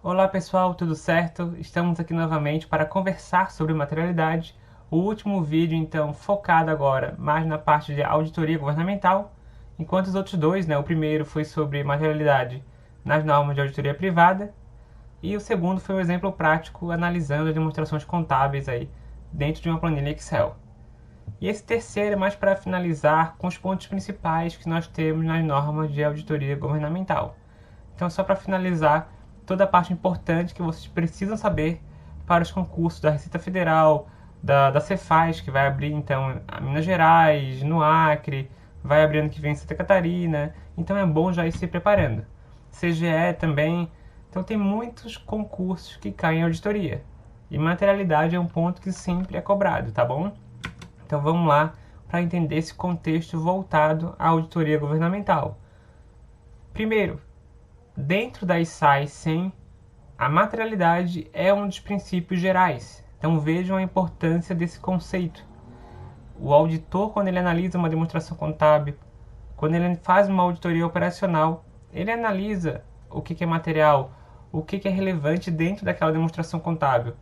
Olá pessoal, tudo certo? Estamos aqui novamente para conversar sobre materialidade. O último vídeo, então, focado agora mais na parte de auditoria governamental, enquanto os outros dois, o primeiro foi sobre materialidade nas normas de auditoria privada e o segundo foi um exemplo prático analisando as demonstrações contábeis aí dentro de uma planilha Excel. E esse terceiro é mais para finalizar com os pontos principais que nós temos nas normas de auditoria governamental. Então, só para finalizar, toda a parte importante que vocês precisam saber para os concursos da Receita Federal, da Cefaz, que vai abrir então em Minas Gerais, no Acre, vai abrir ano que vem em Santa Catarina. Então é bom já ir se preparando. CGE também. Então tem muitos concursos que caem em auditoria. E materialidade é um ponto que sempre é cobrado, tá bom? Então vamos lá para entender esse contexto voltado à auditoria governamental. Primeiro, dentro da ISAI 100, a materialidade é um dos princípios gerais. Então vejam a importância desse conceito. O auditor, quando ele analisa uma demonstração contábil, quando ele faz uma auditoria operacional, ele analisa o que é material, o que é relevante dentro daquela demonstração contábil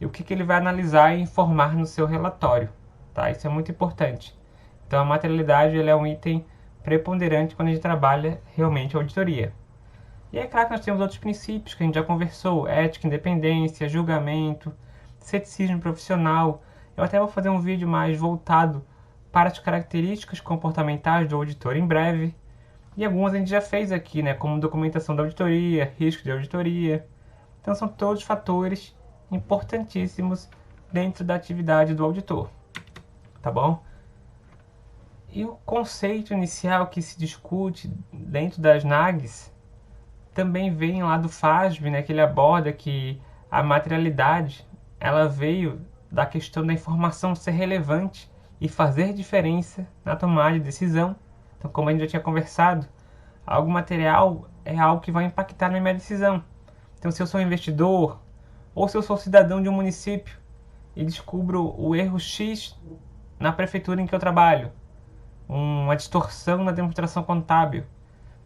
e o que ele vai analisar e informar no seu relatório. Tá? Isso é muito importante. Então a materialidade é um item preponderante quando a gente trabalha realmente a auditoria. E é claro que nós temos outros princípios que a gente já conversou: ética, independência, julgamento, ceticismo profissional. Eu até vou fazer um vídeo mais voltado para as características comportamentais do auditor em breve. E algumas a gente já fez aqui, como documentação da auditoria, risco de auditoria. Então são todos fatores importantíssimos dentro da atividade do auditor. Tá bom? E o conceito inicial que se discute dentro das NAGs também vem lá do FASB, que ele aborda que a materialidade ela veio da questão da informação ser relevante e fazer diferença na tomada de decisão. Então, como a gente já tinha conversado, algo material é algo que vai impactar na minha decisão. Então, se eu sou investidor ou se eu sou cidadão de um município e descubro o erro X na prefeitura em que eu trabalho, uma distorção na demonstração contábil,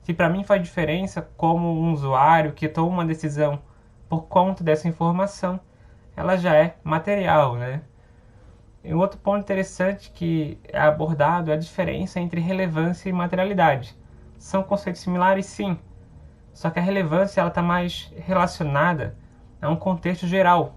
se para mim faz diferença como um usuário que toma uma decisão por conta dessa informação, ela já é material, E um outro ponto interessante que é abordado é a diferença entre relevância e materialidade. São conceitos similares, sim, só que a relevância está mais relacionada a um contexto geral,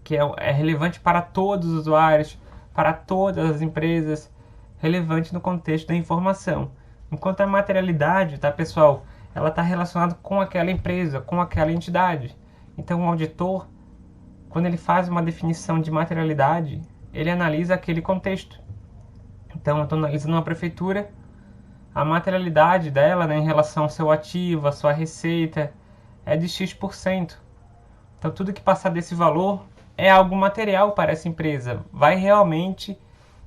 que é relevante para todos os usuários, para todas as empresas, relevante no contexto da informação. Enquanto a materialidade, tá, pessoal, ela está relacionada com aquela empresa, com aquela entidade. Então, o auditor, quando ele faz uma definição de materialidade, ele analisa aquele contexto. Então, eu estou analisando uma prefeitura, a materialidade dela, em relação ao seu ativo, à sua receita, é de X%. Então, tudo que passar desse valor é algo material para essa empresa. Vai realmente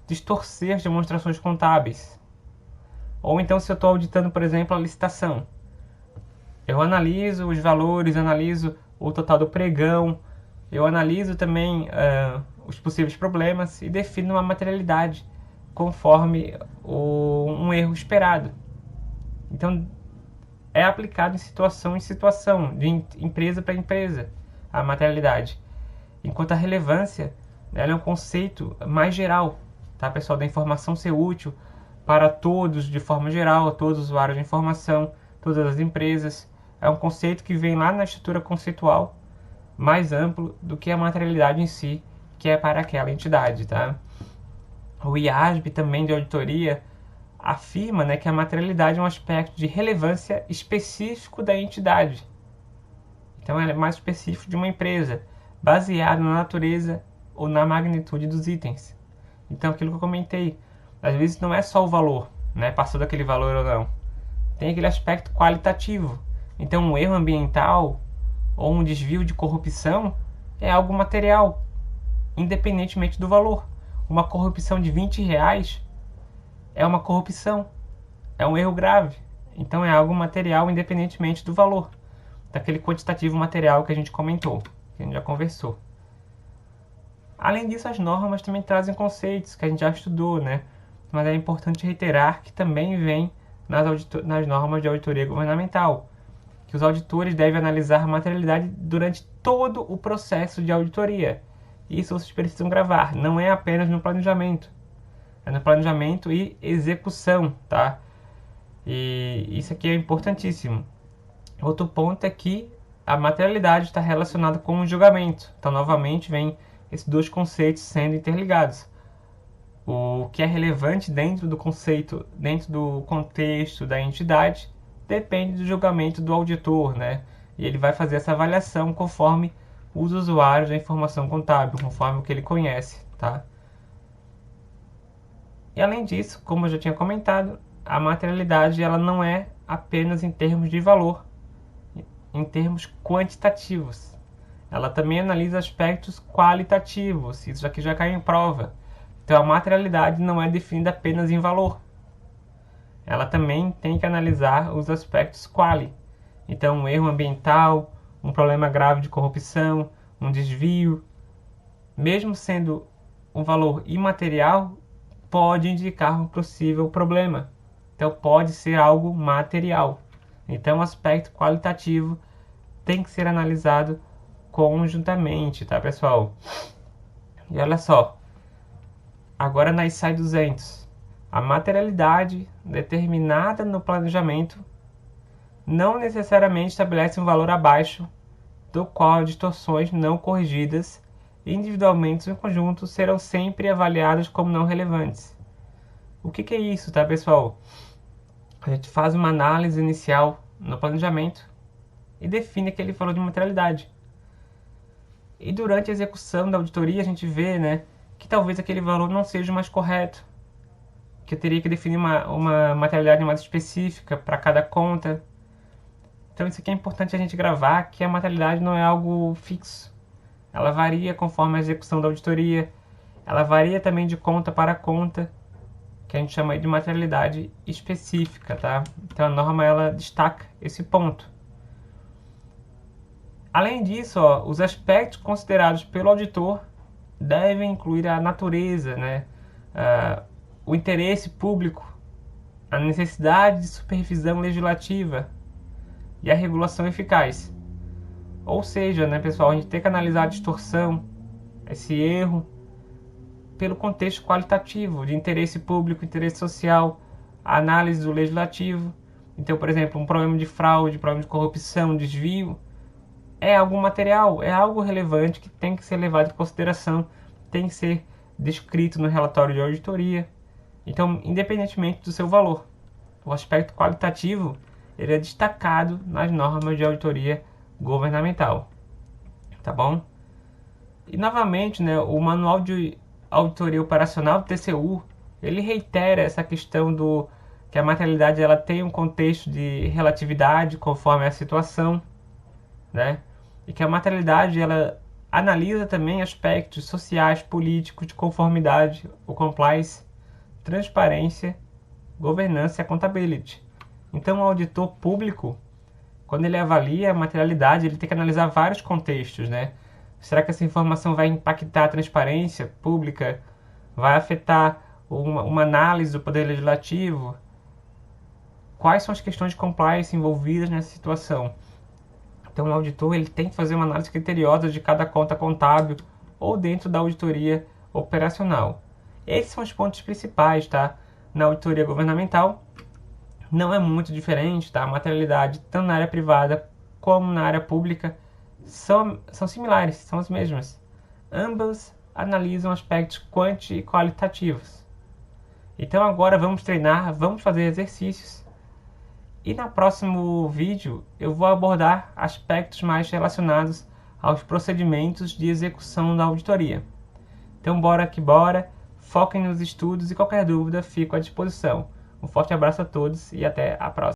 distorcer as demonstrações contábeis. Ou então, se eu estou auditando, por exemplo, a licitação, eu analiso os valores, analiso o total do pregão, eu analiso também os possíveis problemas e defino uma materialidade conforme um erro esperado. Então, é aplicado em situação, de empresa para empresa, a materialidade. Enquanto a relevância, ela é um conceito mais geral, tá, pessoal, da informação ser útil para todos de forma geral, todos os usuários de informação, todas as empresas. É um conceito que vem lá na estrutura conceitual mais amplo do que a materialidade em si, que é para aquela entidade. Tá? O IASB também de auditoria afirma que a materialidade é um aspecto de relevância específico da entidade. Então ela é mais específico de uma empresa, baseado na natureza ou na magnitude dos itens. Então aquilo que eu comentei, às vezes não é só o valor, passou daquele valor ou não. Tem aquele aspecto qualitativo. Então um erro ambiental ou um desvio de corrupção é algo material, independentemente do valor. Uma corrupção de R$ 20 é uma corrupção, é um erro grave. Então é algo material independentemente do valor, daquele quantitativo material que a gente comentou, que a gente já conversou. Além disso, as normas também trazem conceitos que a gente já estudou, Mas é importante reiterar que também vem nas normas de auditoria governamental. que os auditores devem analisar a materialidade durante todo o processo de auditoria. Isso vocês precisam gravar, não é apenas no planejamento. É no planejamento e execução, tá? E isso aqui é importantíssimo. Outro ponto é que a materialidade está relacionada com o julgamento. Então, novamente, vem esses dois conceitos sendo interligados. O que é relevante dentro do conceito, dentro do contexto da entidade, depende do julgamento do auditor, né? E ele vai fazer essa avaliação conforme os usuários da informação contábil, conforme o que ele conhece, tá? E além disso, como eu já tinha comentado, a materialidade ela não é apenas em termos de valor, em termos quantitativos. Ela também analisa aspectos qualitativos, isso aqui já cai em prova. Então a materialidade não é definida apenas em valor. Ela também tem que analisar os aspectos quali. Então um erro ambiental, um problema grave de corrupção, um desvio, mesmo sendo um valor imaterial, pode indicar um possível problema. Então pode ser algo material. Então o aspecto qualitativo tem que ser analisado conjuntamente, tá, pessoal? E olha só, agora na ISAI 200, a materialidade determinada no planejamento não necessariamente estabelece um valor abaixo do qual distorções não corrigidas individualmente ou em conjunto serão sempre avaliadas como não relevantes. O que é isso, tá, pessoal? A gente faz uma análise inicial no planejamento e define aquele valor de materialidade. E durante a execução da auditoria a gente vê, né, que talvez aquele valor não seja o mais correto, que eu teria que definir uma materialidade mais específica para cada conta. Então isso aqui é importante a gente gravar, que a materialidade não é algo fixo. Ela varia conforme a execução da auditoria, ela varia também de conta para conta, que a gente chama de materialidade específica, tá? Então a norma ela destaca esse ponto. Além disso, os aspectos considerados pelo auditor devem incluir a natureza, né? O interesse público, a necessidade de supervisão legislativa e a regulação eficaz. Ou seja, né, pessoal, a gente tem que analisar a distorção, esse erro, pelo contexto qualitativo, de interesse público, interesse social, a análise do legislativo. Então, por exemplo, um problema de fraude, problema de corrupção, desvio, é algo material, é algo relevante que tem que ser levado em consideração, tem que ser descrito no relatório de auditoria. Então, independentemente do seu valor, o aspecto qualitativo ele é destacado nas normas de auditoria governamental, tá bom? E novamente, né, o Manual de Auditoria Operacional, TCU, ele reitera essa questão do que a materialidade ela tem um contexto de relatividade conforme a situação, né? E que a materialidade ela analisa também aspectos sociais, políticos, de conformidade, o compliance, transparência, governança e a accountability. Então, o auditor público, quando ele avalia a materialidade, ele tem que analisar vários contextos, né? Será que essa informação vai impactar a transparência pública? Vai afetar uma análise do poder legislativo? Quais são as questões de compliance envolvidas nessa situação? Então, o auditor ele tem que fazer uma análise criteriosa de cada conta contábil ou dentro da auditoria operacional. Esses são os pontos principais, tá? Na auditoria governamental, não é muito diferente, tá? A materialidade, tanto na área privada como na área pública, são similares, são as mesmas. Ambas analisam aspectos quanti e qualitativos. Então agora vamos treinar, vamos fazer exercícios. E no próximo vídeo eu vou abordar aspectos mais relacionados aos procedimentos de execução da auditoria. Então bora que bora, foquem nos estudos e qualquer dúvida fico à disposição. Um forte abraço a todos e até a próxima.